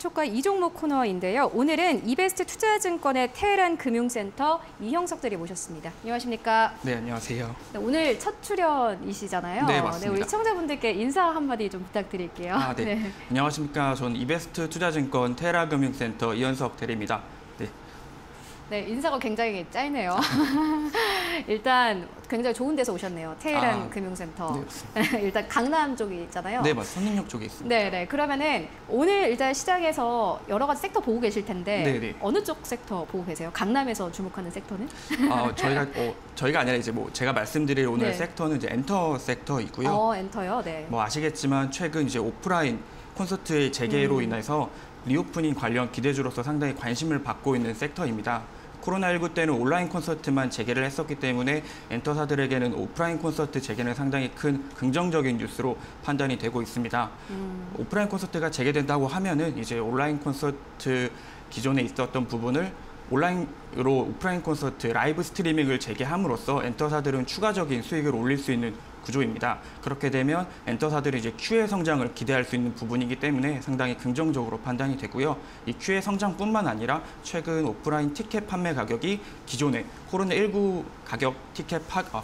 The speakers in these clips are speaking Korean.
시초가 이종목 코너인데요. 오늘은 이베스트 투자증권의 테헤란 금융센터 이형석 대리 모셨습니다. 안녕하십니까? 네, 안녕하세요. 네, 오늘 첫 출연이시잖아요. 네, 맞습니다. 우리 시청자분들께 인사 한마디 좀 부탁드릴게요. 네. 안녕하십니까? 저는 이베스트 투자증권 테헤란 금융센터 이형석 대리입니다. 네, 인사가 굉장히 짧네요. 일단 굉장히 좋은 데서 오셨네요. 테헤란 금융센터. 네, 일단 강남 쪽에 있잖아요. 네, 맞습니다. 선림역 쪽에 있습니다. 네. 그러면은 오늘 일단 시장에서 여러 가지 섹터 보고 계실 텐데 네네. 어느 쪽 섹터 보고 계세요? 강남에서 주목하는 섹터는? 저희가 아니라 이제 제가 말씀드릴 오늘 네. 섹터는 이제 엔터 섹터이고요. 엔터요. 네. 아시겠지만 최근 이제 오프라인 콘서트의 재개로 인해서 리오프닝 관련 기대주로서 상당히 관심을 받고 있는 섹터입니다. 코로나19 때는 온라인 콘서트만 재개를 했었기 때문에 엔터사들에게는 오프라인 콘서트 재개는 상당히 큰 긍정적인 뉴스로 판단이 되고 있습니다. 오프라인 콘서트가 재개된다고 하면은 이제 온라인 콘서트 기존에 있었던 부분을 온라인으로 오프라인 콘서트 라이브 스트리밍을 재개함으로써 엔터사들은 추가적인 수익을 올릴 수 있는 구조입니다. 그렇게 되면 엔터사들이 이제 Q의 성장을 기대할 수 있는 부분이기 때문에 상당히 긍정적으로 판단이 되고요. 이 Q의 성장뿐만 아니라 최근 오프라인 티켓 판매 가격이 기존의 코로나19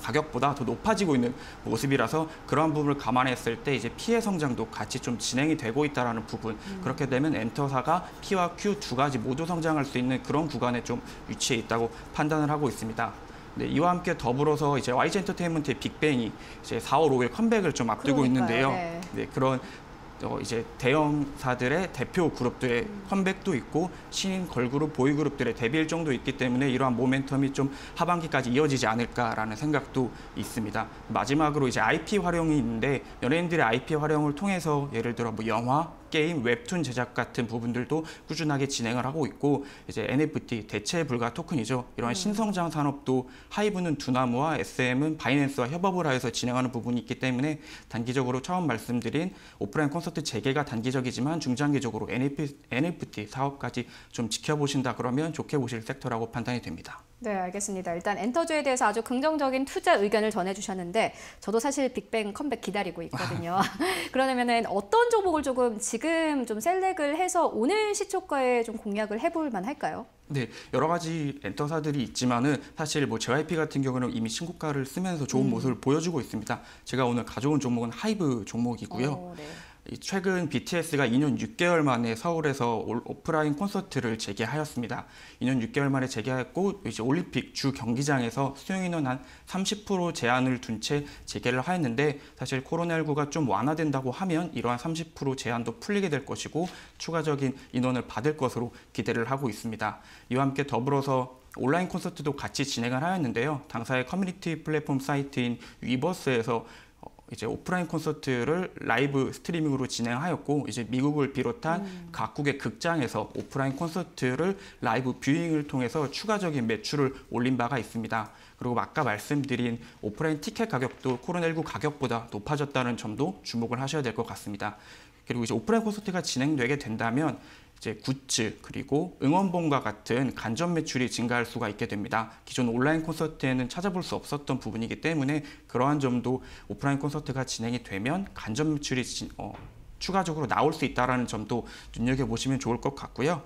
가격보다 더 높아지고 있는 모습이라서 그러한 부분을 감안했을 때 이제 P의 성장도 같이 좀 진행이 되고 있다라는 부분. 그렇게 되면 엔터사가 P와 Q 두 가지 모두 성장할 수 있는 그런 구간에 좀 위치해 있다고 판단을 하고 있습니다. 네, 이와 함께 더불어서 이제 YG 엔터테인먼트의 빅뱅이 이제 4월 5일 컴백을 좀 앞두고 있는데요. 네, 그런 이제 대형사들의 대표 그룹들의 컴백도 있고 신인 걸그룹, 보이그룹들의 데뷔 일정도 있기 때문에 이러한 모멘텀이 좀 하반기까지 이어지지 않을까라는 생각도 있습니다. 마지막으로 이제 IP 활용이 있는데 연예인들의 IP 활용을 통해서 예를 들어 영화, 게임, 웹툰 제작 같은 부분들도 꾸준하게 진행을 하고 있고 이제 NFT, 대체 불가 토큰이죠. 이러한 신성장 산업도 하이브는 두나무와 SM은 바이낸스와 협업을 하여서 진행하는 부분이 있기 때문에 단기적으로 처음 말씀드린 오프라인 콘서트 재개가 단기적이지만 중장기적으로 NFT 사업까지 좀 지켜보신다 그러면 좋게 보실 섹터라고 판단이 됩니다. 네, 알겠습니다. 일단 엔터주에 대해서 아주 긍정적인 투자 의견을 전해주셨는데 저도 사실 빅뱅 컴백 기다리고 있거든요. 그러면은 어떤 종목을 조금 지금 좀 셀렉을 해서 오늘 시초가에 좀 공략을 해볼 만할까요? 네, 여러 가지 엔터사들이 있지만은 사실 JYP 같은 경우는 이미 신고가를 쓰면서 좋은 모습을 보여주고 있습니다. 제가 오늘 가져온 종목은 하이브 종목이고요. 네. 최근 BTS가 2년 6개월 만에 서울에서 오프라인 콘서트를 재개하였습니다. 2년 6개월 만에 재개했고 이제 올림픽 주 경기장에서 수용 인원 한 30% 제한을 둔 채 재개를 하였는데 사실 코로나19가 좀 완화된다고 하면 이러한 30% 제한도 풀리게 될 것이고 추가적인 인원을 받을 것으로 기대를 하고 있습니다. 이와 함께 더불어서 온라인 콘서트도 같이 진행을 하였는데요. 당사의 커뮤니티 플랫폼 사이트인 위버스에서 이제 오프라인 콘서트를 라이브 스트리밍으로 진행하였고 이제 미국을 비롯한 각국의 극장에서 오프라인 콘서트를 라이브 뷰잉을 통해서 추가적인 매출을 올린 바가 있습니다. 그리고 아까 말씀드린 오프라인 티켓 가격도 코로나19 가격보다 높아졌다는 점도 주목을 하셔야 될 것 같습니다. 그리고 이제 오프라인 콘서트가 진행되게 된다면 이제 굿즈 그리고 응원봉과 같은 간접 매출이 증가할 수가 있게 됩니다. 기존 온라인 콘서트에는 찾아볼 수 없었던 부분이기 때문에 그러한 점도 오프라인 콘서트가 진행이 되면 간접 매출이 추가적으로 나올 수 있다는 점도 눈여겨보시면 좋을 것 같고요.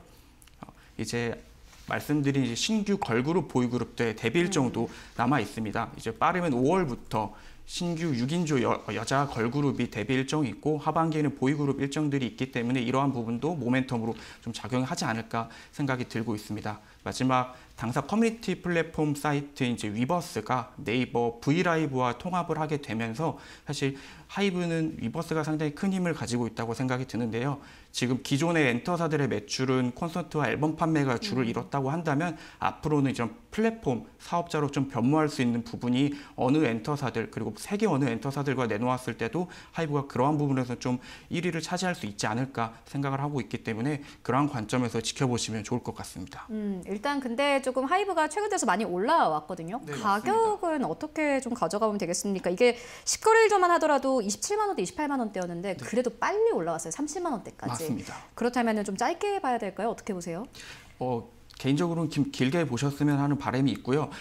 이제 말씀드린 신규 걸그룹, 보이그룹들의 데뷔 일정도 남아 있습니다. 이제 빠르면 5월부터 신규 6인조 여자 걸그룹이 데뷔 일정이 있고 하반기에는 보이그룹 일정들이 있기 때문에 이러한 부분도 모멘텀으로 좀 작용하지 않을까 생각이 들고 있습니다. 마지막 당사 커뮤니티 플랫폼 사이트인 이제 위버스가 네이버 브이라이브와 통합을 하게 되면서 사실 하이브는 위버스가 상당히 큰 힘을 가지고 있다고 생각이 드는데요. 지금 기존의 엔터사들의 매출은 콘서트와 앨범 판매가 주를 이뤘다고 한다면 앞으로는 이런 플랫폼 사업자로 좀 변모할 수 있는 부분이 어느 엔터사들 그리고 세계 어느 엔터사들과 내놓았을 때도 하이브가 그러한 부분에서 좀 1위를 차지할 수 있지 않을까 생각을 하고 있기 때문에 그러한 관점에서 지켜보시면 좋을 것 같습니다. 일단 근데 조금 하이브가 최근 들어서 많이 올라왔거든요. 네, 가격은 맞습니다. 어떻게 좀 가져가면 되겠습니까? 이게 10거래일조만 하더라도 27만 원대, 28만 원대였는데 그래도 빨리 올라왔어요. 30만 원대까지. 맞습니다. 그렇다면 좀 짧게 봐야 될까요? 어떻게 보세요? 개인적으로는 길게 보셨으면 하는 바람이 있고요.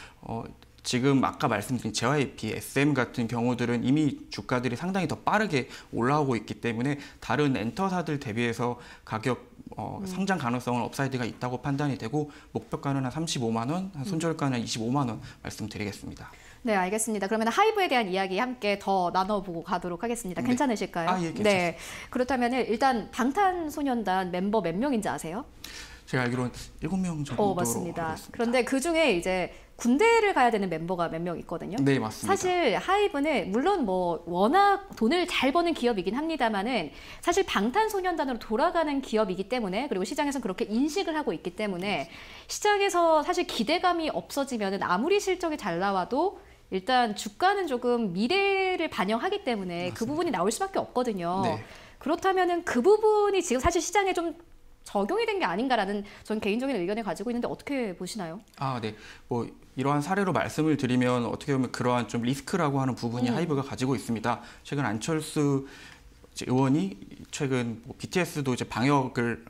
지금 아까 말씀드린 JYP, SM 같은 경우들은 이미 주가들이 상당히 더 빠르게 올라오고 있기 때문에 다른 엔터사들 대비해서 가격 성장 가능성은 업사이드가 있다고 판단이 되고 목표가는 한 35만 원, 손절가는 25만 원 말씀드리겠습니다. 네, 알겠습니다. 그러면 하이브에 대한 이야기 함께 더 나눠보고 가도록 하겠습니다. 네. 괜찮으실까요? 예, 괜찮습니다. 네. 그렇다면 일단 방탄소년단 멤버 몇 명인지 아세요? 제가 알기로는 7명 정도로 맞습니다. 알고 있습니다. 그런데 그 중에 이제 군대를 가야 되는 멤버가 몇 명 있거든요. 네, 맞습니다. 사실 하이브는 물론 뭐 워낙 돈을 잘 버는 기업이긴 합니다만은 사실 방탄소년단으로 돌아가는 기업이기 때문에 그리고 시장에서 그렇게 인식을 하고 있기 때문에 시장에서 사실 기대감이 없어지면은 아무리 실적이 잘 나와도 일단 주가는 조금 미래를 반영하기 때문에 맞습니다. 그 부분이 나올 수밖에 없거든요. 네. 그렇다면은 그 부분이 지금 사실 시장에 좀 적용이 된 게 아닌가라는 전 개인적인 의견을 가지고 있는데 어떻게 보시나요? 네. 뭐 이러한 사례로 말씀을 드리면 어떻게 보면 그러한 좀 리스크라고 하는 부분이 하이브가 가지고 있습니다. 최근 안철수 의원이 최근 BTS도 이제 방역을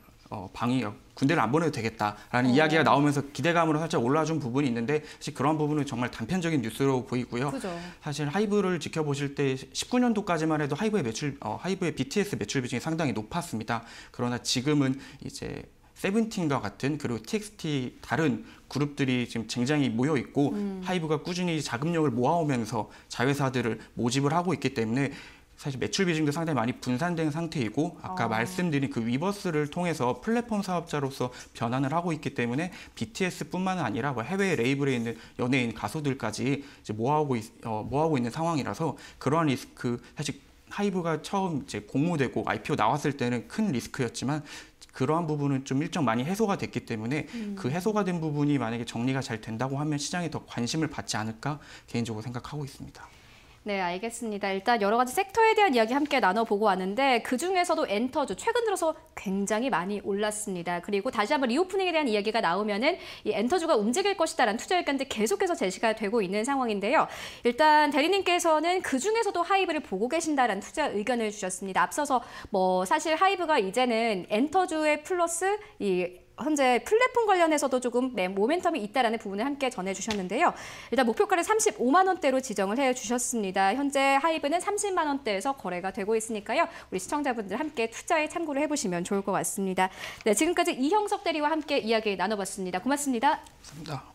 군대를 안 보내도 되겠다라는 이야기가 나오면서 기대감으로 살짝 올라준 부분이 있는데 사실 그런 부분은 정말 단편적인 뉴스로 보이고요. 그죠. 사실 하이브를 지켜보실 때 19년도까지만 해도 하이브의 BTS 매출 비중이 상당히 높았습니다. 그러나 지금은 이제 세븐틴과 같은 그리고 TXT 다른 그룹들이 지금 굉장히 모여 있고 하이브가 꾸준히 자금력을 모아오면서 자회사들을 모집을 하고 있기 때문에 사실 매출 비중도 상당히 많이 분산된 상태이고 아까 말씀드린 그 위버스를 통해서 플랫폼 사업자로서 변환을 하고 있기 때문에 BTS뿐만 아니라 해외 레이블에 있는 연예인 가수들까지 이제 모아오고 있는 상황이라서 그러한 리스크 사실 하이브가 처음 이제 공모되고 IPO 나왔을 때는 큰 리스크였지만 그러한 부분은 좀 일정 많이 해소가 됐기 때문에 그 해소가 된 부분이 만약에 정리가 잘 된다고 하면 시장이 더 관심을 받지 않을까 개인적으로 생각하고 있습니다. 네, 알겠습니다. 일단 여러 가지 섹터에 대한 이야기 함께 나눠보고 왔는데 그중에서도 엔터주 최근 들어서 굉장히 많이 올랐습니다. 그리고 다시 한번 리오프닝에 대한 이야기가 나오면은 이 엔터주가 움직일 것이다라는 투자 의견들 계속해서 제시가 되고 있는 상황인데요. 일단 대리님께서는 그중에서도 하이브를 보고 계신다라는 투자 의견을 주셨습니다. 앞서서 뭐 사실 하이브가 이제는 엔터주의 플러스 현재 플랫폼 관련해서도 조금 모멘텀이 있다라는 부분을 함께 전해주셨는데요. 일단 목표가를 35만 원대로 지정을 해주셨습니다. 현재 하이브는 30만 원대에서 거래가 되고 있으니까요. 우리 시청자분들 함께 투자에 참고를 해보시면 좋을 것 같습니다. 네, 지금까지 이형석 대리와 함께 이야기 나눠봤습니다. 고맙습니다. 감사합니다.